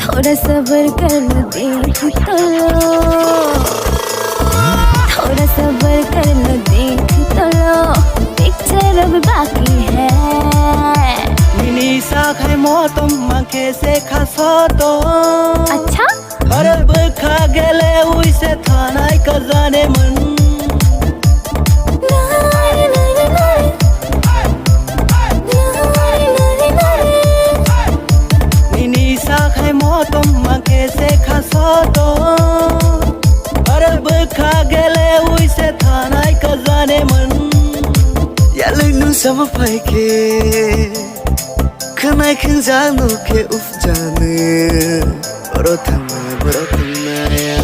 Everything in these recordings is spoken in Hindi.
थोड़ा सब्र कर लो देख तो लो, थोड़ा सब्र कर लो देख तो लो, पिक्चर अब बाकी है। मिनीसा खाए मोतम मांखे से खासो तो अच्छा अरे बखा गेले उइसे थानाय कजाने मन तुम मांगे से खासो तो अरे बखा गेले उइसे थानाय कजाने मन यालैनु sama paike खोनाय खोंजानो के उफ जानो बरथांनाया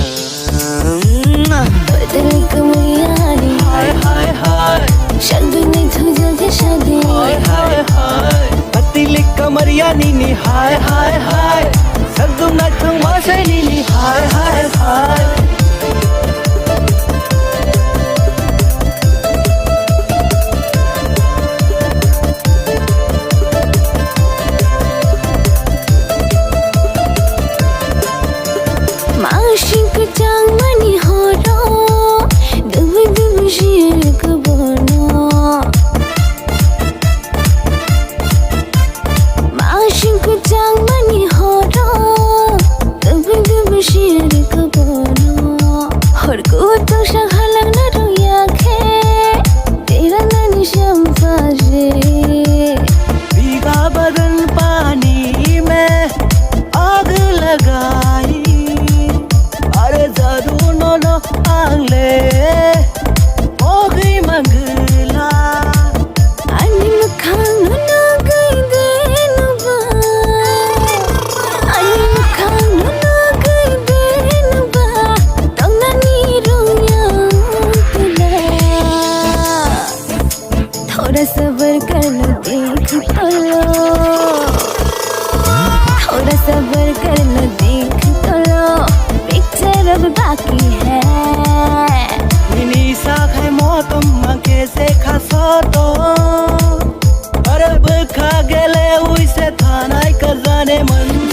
बदल कमरियानी हाय हाय हाय शब्द में तुझे जैसा दे हाय हाय हाय पतिली कमरियानी नी हाय हाय हाय सर्दुम ना थंग वासैनी नी हाय हाय हाय माशिक चांग मनी हो रो दुब दुब शीर कबनो माशिक चांग मनी हो रो दुब दुब शीर कबनो हर को तो शहालग न रोया खे तेरा ननी शंफाजे भीगा बदन पानी में आग लगाई आंगले ओगी मंगला अनि मुखानु न गई देनुबा अनि मुखानु न गई देनुबा तंगना नीरू यातला थोड़ा सब्र कर लो देख तो लो, थोड़ा सब्र कर लो देख तो लो, पिक्चर अब बाकी है। मिनीसा खाए मोतम मांगे से खासो तो अरे बखा गेले उइसे थानाय कजाने मन